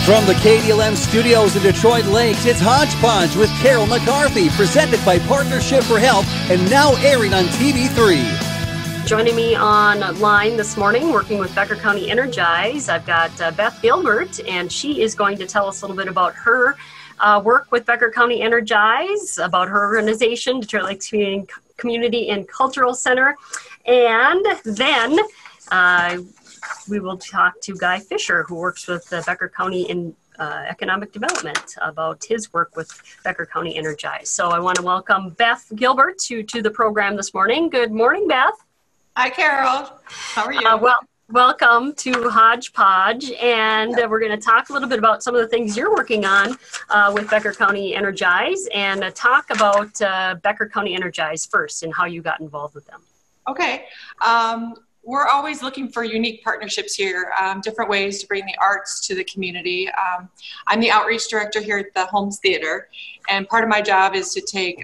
From the KDLM studios in Detroit Lakes, it's Hodge Podge with Carol McCarthy, presented by Partnership for Health and now airing on TV3. Joining me online this morning, working with Becker County Energize, I've got Beth Gilbert, and she is going to tell us a little bit about her work with Becker County Energize, about her organization, Detroit Lakes Community and Cultural Center, and then we will talk to Guy Fischer, who works with Becker County in Economic Development, about his work with Becker County Energize. So I want to welcome Beth Gilbert to the program this morning. Good morning, Beth. Hi, Carol. How are you? Welcome to Hodge Podge, and we're going to talk a little bit about some of the things you're working on with Becker County Energize, and talk about Becker County Energize first and how you got involved with them. Okay. We're always looking for unique partnerships here, different ways to bring the arts to the community. I'm the outreach director here at the Holmes Theater, and part of my job is to take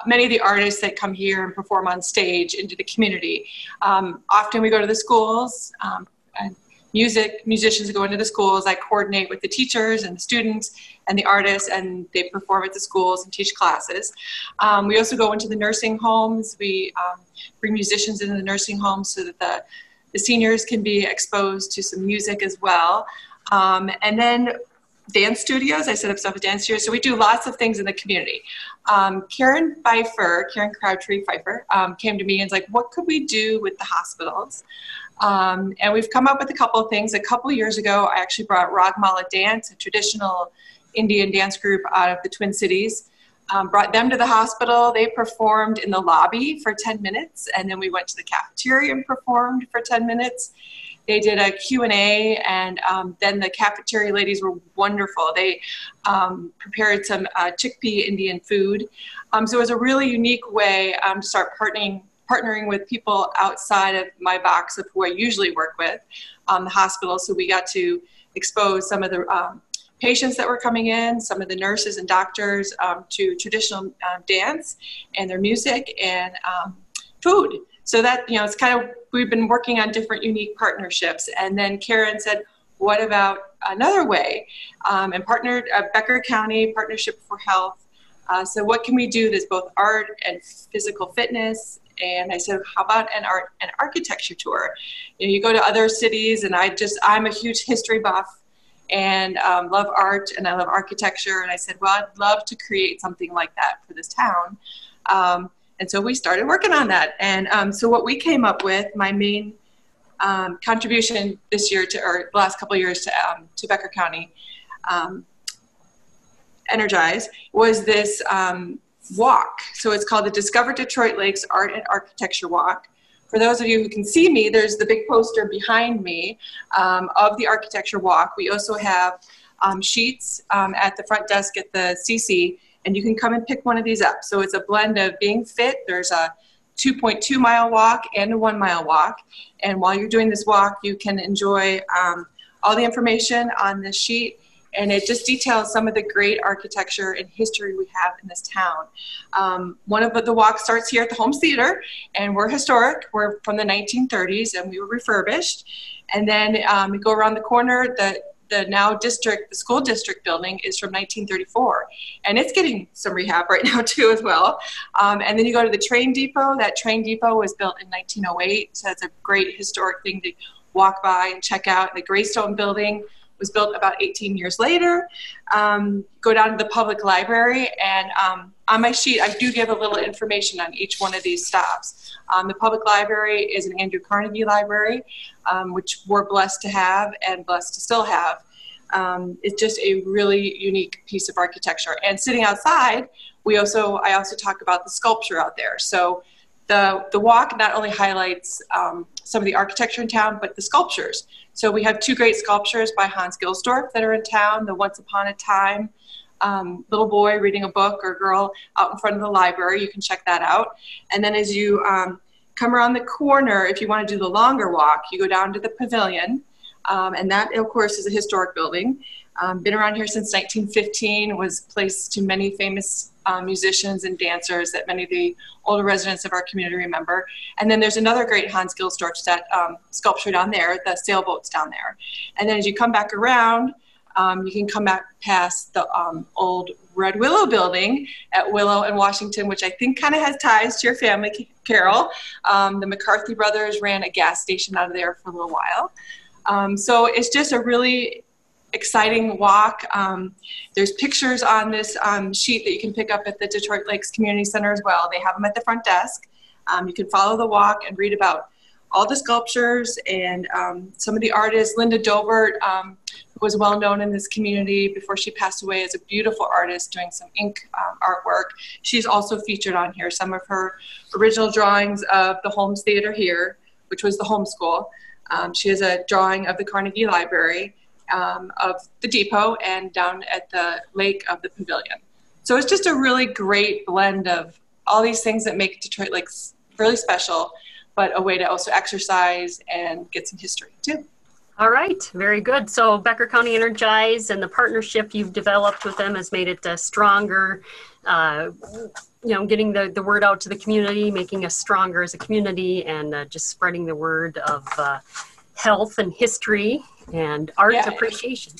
many of the artists that come here and perform on stage into the community. Often we go to the schools, and musicians go into the schools. I coordinate with the teachers and the students and the artists, and they perform at the schools and teach classes. We also go into the nursing homes. We bring musicians into the nursing homes so that the seniors can be exposed to some music as well. And then dance studios. I set up stuff at dance studios. So we do lots of things in the community. Karen Crabtree Pfeiffer came to me and was like, what could we do with the hospitals? And we've come up with a couple of things. A couple of years ago, I actually brought Ragmala Dance, a traditional Indian dance group out of the Twin Cities, brought them to the hospital. They performed in the lobby for 10 minutes, and then we went to the cafeteria and performed for 10 minutes. They did a Q&A, and then the cafeteria ladies were wonderful. They prepared some chickpea Indian food. So it was a really unique way to start partnering with people outside of my box of who I usually work with, the hospital. So we got to expose some of the patients that were coming in, some of the nurses and doctors to traditional dance and their music and food. So that, it's kind of, we've been working on different unique partnerships. And then Karen said, what about another way? And partnered Becker County Partnership for Health. So what can we do that's both art and physical fitness? And I said, how about an art and architecture tour? You go to other cities, and I'm a huge history buff and love art, and I love architecture. And I said, well, I'd love to create something like that for this town. And so we started working on that. And so what we came up with, my main contribution this year or the last couple of years to Becker County Energize, was this walk. So it's called the Discover Detroit Lakes Art and Architecture Walk. For those of you who can see me, there's the big poster behind me of the architecture walk. We also have sheets at the front desk at the CC, and you can come and pick one of these up. So it's a blend of being fit. There's a 2.2 mile walk and a 1 mile walk. And while you're doing this walk, you can enjoy all the information on this sheet. And it just details some of the great architecture and history we have in this town. One of the walks starts here at the Holmes Theater, and we're historic. We're from the 1930s, and we were refurbished. And then we go around the corner. The school district building is from 1934, and it's getting some rehab right now too as well. And then you go to the train depot. That train depot was built in 1908, so it's a great historic thing to walk by and check out. The Greystone building was built about 18 years later. Go down to the public library, and on my sheet I do give a little information on each one of these stops. The public library is an Andrew Carnegie library, which we're blessed to have and blessed to still have. It's just a really unique piece of architecture. And sitting outside, I also talk about the sculpture out there. So the walk not only highlights some of the architecture in town, but the sculptures. So we have two great sculptures by Hans Gilsdorf that are in town. The Once Upon a Time little boy reading a book or girl out in front of the library. You can check that out. And then as you come around the corner, if you want to do the longer walk, you go down to the pavilion. And that, of course, is a historic building. Been around here since 1915, was place to many famous musicians and dancers that many of the older residents of our community remember. And then there's another great Hans Gilsdorf sculpture down there, the sailboats down there. And then as you come back around, You can come back past the old Red Willow building at Willow and Washington, which I think kind of has ties to your family, Carol. The McCarthy brothers ran a gas station out of there for a little while. So it's just a really exciting walk. There's pictures on this sheet that you can pick up at the Detroit Lakes Community Center as well. They have them at the front desk. You can follow the walk and read about all the sculptures and some of the artists. Linda Dobert, who was well known in this community before she passed away, is a beautiful artist doing some ink artwork. She's also featured on here. Some of her original drawings of the Holmes Theater here, which was the home school. She has a drawing of the Carnegie Library, of the depot, and down at the lake of the pavilion. So it's just a really great blend of all these things that make Detroit Lakes really special, but a way to also exercise and get some history too. All right, very good. So Becker County Energize and the partnership you've developed with them has made it stronger, getting the word out to the community, making us stronger as a community, and just spreading the word of health and history and art appreciation.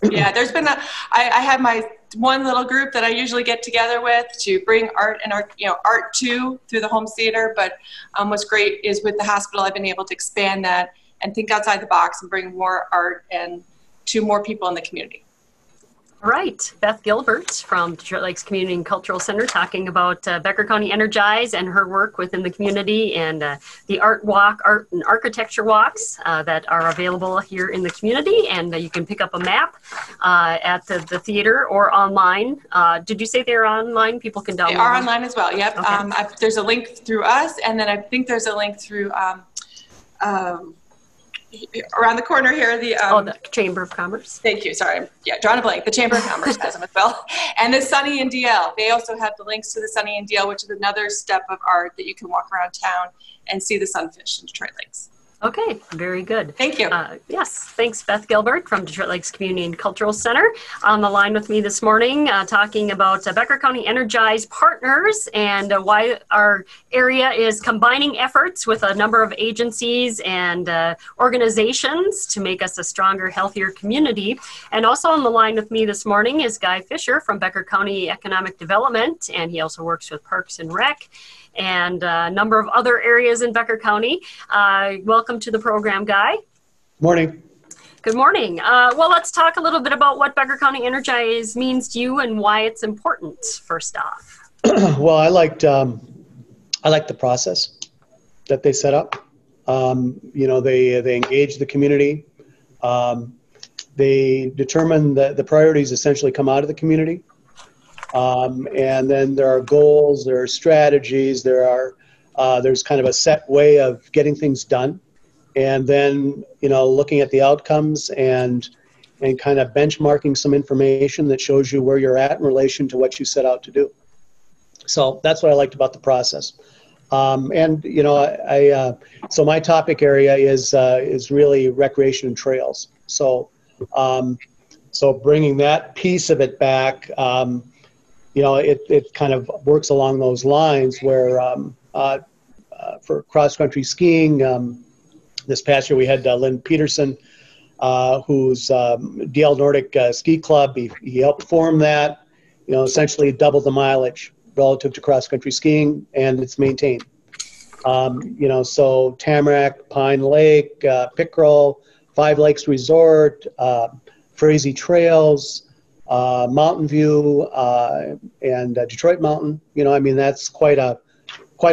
Yeah, there's been I have my one little group that I usually get together with to bring art and art through the Holmes Theater. But what's great is with the hospital, I've been able to expand that and think outside the box and bring more art and to more people in the community. All right, Beth Gilbert from Detroit Lakes Community and Cultural Center talking about Becker County Energize and her work within the community and the art and architecture walks that are available here in the community. And you can pick up a map at the theater or online. Did you say they're online? People can download them? They are online as well, yep. Okay. There's a link through us, and then I think there's a link through around the corner here, the Chamber of Commerce. Thank you. Sorry, drawing a blank. The Chamber of Commerce has them as well, and the Sunny and DL. They also have the links to the Sunny and DL, which is another step of art that you can walk around town and see the sunfish in Detroit Lakes. Okay, very good. Thank you. Yes, thanks, Beth Gilbert from Detroit Lakes Community and Cultural Center. On the line with me this morning, talking about Becker County Energize partners and why our area is combining efforts with a number of agencies and organizations to make us a stronger, healthier community. And also on the line with me this morning is Guy Fischer from Becker County Economic Development, and he also works with Parks and Rec and a number of other areas in Becker County. Welcome to the program, Guy. Morning. Good morning. Well, let's talk a little bit about what Becker County Energize means to you and why it's important, first off. Well, I liked the process that they set up. They engaged the community. They determined that the priorities essentially come out of the community. And then there are goals, there are strategies, there's kind of a set way of getting things done. And then, looking at the outcomes and kind of benchmarking some information that shows you where you're at in relation to what you set out to do. So that's what I liked about the process. So my topic area is really recreation and trails. So bringing that piece of it back, it kind of works along those lines where for cross-country skiing, this past year we had Lynn Peterson, who's DL Nordic Ski Club. He helped form that, essentially double the mileage relative to cross-country skiing, and it's maintained. So Tamarack, Pine Lake, Pickerel, Five Lakes Resort, Frazee Trails, Mountain View, and Detroit Mountain. That's quite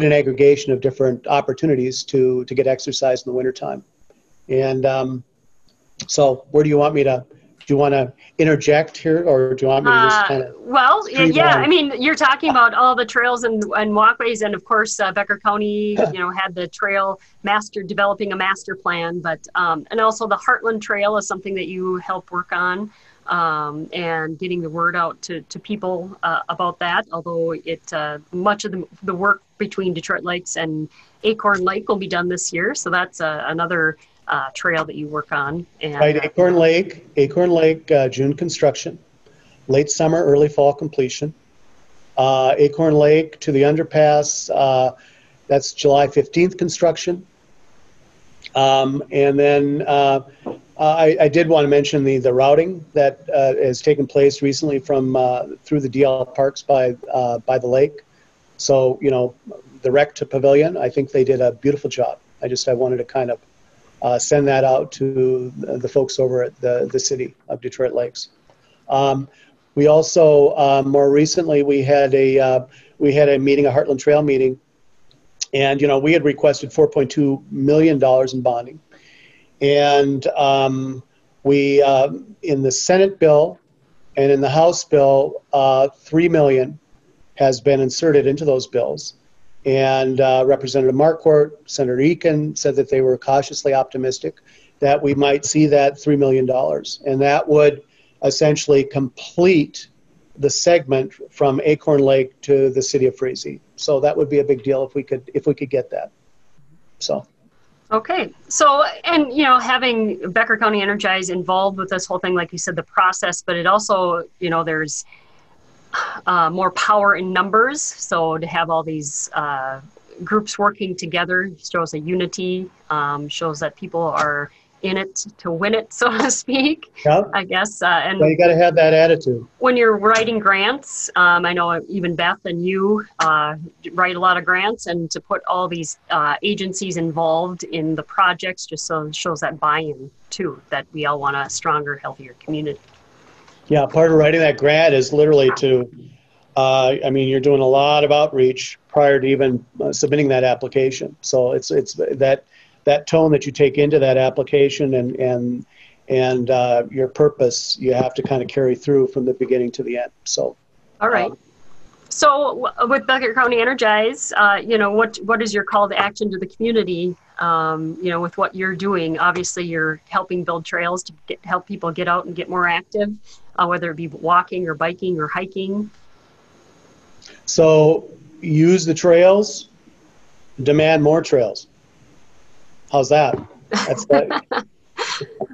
an aggregation of different opportunities to get exercise in the wintertime. And so where do you want to interject here, or do you want me to just kind of you're talking about all the trails and walkways, and of course Becker County had the trail developing a master plan, but and also the Heartland Trail is something that you help work on. And getting the word out to people about that, although much of the work between Detroit Lakes and Acorn Lake will be done this year, so that's another trail that you work on. And, right, Acorn Lake, June construction, late summer, early fall completion. Acorn Lake to the underpass, that's July 15th construction. And then I did want to mention the routing that has taken place recently from through the DL Parks by the lake. So, you know, the rec to pavilion, I think they did a beautiful job. I wanted to kind of send that out to the folks over at the city of Detroit Lakes. We also more recently we had a meeting, a Heartland Trail meeting, and you know we had requested $4.2 million in bonding, and we in the Senate bill and in the House bill, $3 million has been inserted into those bills. And Representative Marquardt, Senator Eakin said that they were cautiously optimistic that we might see that $3 million. And that would essentially complete the segment from Acorn Lake to the city of Frazee. So that would be a big deal if we could get that. So. Okay. So, and, you know, having Becker County Energize involved with this whole thing, like you said, the process, but it also, you know, there's more power in numbers. So to have all these groups working together shows a unity, shows that people are in it to win it, so to speak. Yep. I guess. And well, you got to have that attitude. When you're writing grants, I know even Beth and you write a lot of grants, and to put all these agencies involved in the projects just so shows that buy-in too, that we all want a stronger, healthier community. Yeah, part of writing that grant is literally to, I mean, you're doing a lot of outreach prior to even submitting that application. So it's that tone that you take into that application and your purpose, you have to kind of carry through from the beginning to the end. So. All right. So with Becker County Energize, you know, what is your call to action to the community? You know, with what you're doing, obviously you're helping build trails to help people get out and get more active, whether it be walking or biking or hiking. So use the trails, demand more trails. How's that? That's that.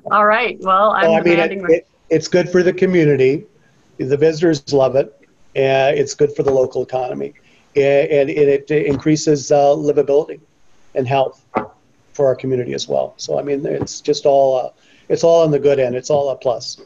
All right. Well, I mean, it's good for the community. The visitors love it. It's good for the local economy. And it increases livability and health for our community as well. So, I mean, it's just all, it's all on the good end. It's all a plus.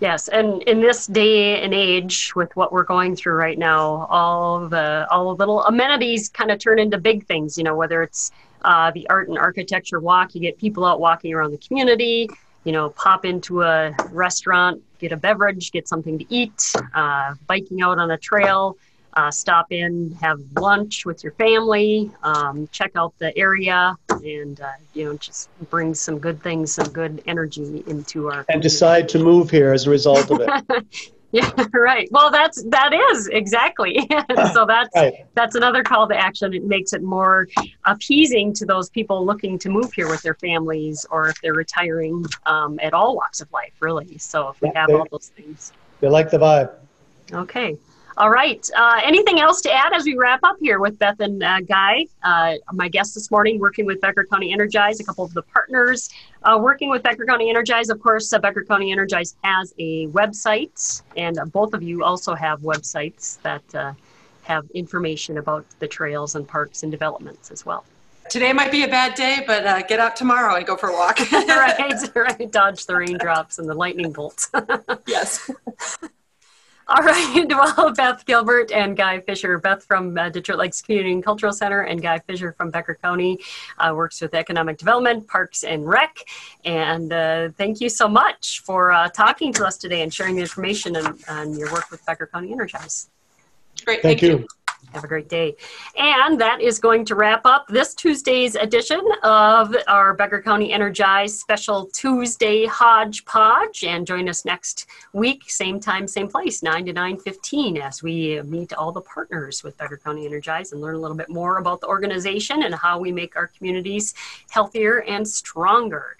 Yes, and in this day and age, with what we're going through right now, all the little amenities kind of turn into big things. You know, whether it's the art and architecture walk, you get people out walking around the community. You know, pop into a restaurant, get a beverage, get something to eat. Biking out on a trail, stop in, have lunch with your family, check out the area, and you know, just bring some good things, some good energy into our community. And decide to move here as a result of it. Yeah, right. Well, that is exactly. So that's another call to action. It makes it more appeasing to those people looking to move here with their families, or if they're retiring, at all walks of life, really. So if we have all those things. They like the vibe. Okay. All right. Anything else to add as we wrap up here with Beth and Guy? My guest this morning, working with Becker County Energize, a couple of the partners working with Becker County Energize. Of course, Becker County Energize has a website, and both of you also have websites that have information about the trails and parks and developments as well. Today might be a bad day, but get out tomorrow and go for a walk. Right. Dodge the raindrops and the lightning bolts. Yes. All right. Well, Beth Gilbert and Guy Fischer. Beth from Detroit Lakes Community and Cultural Center, and Guy Fischer from Becker County, works with economic development, parks, and rec. And thank you so much for talking to us today and sharing the information on your work with Becker County Energize. Great. Thank you. Have a great day. And that is going to wrap up this Tuesday's edition of our Becker County Energize Special Tuesday Hodge Podge. And join us next week, same time, same place, 9 to 9:15, as we meet all the partners with Becker County Energize and learn a little bit more about the organization and how we make our communities healthier and stronger.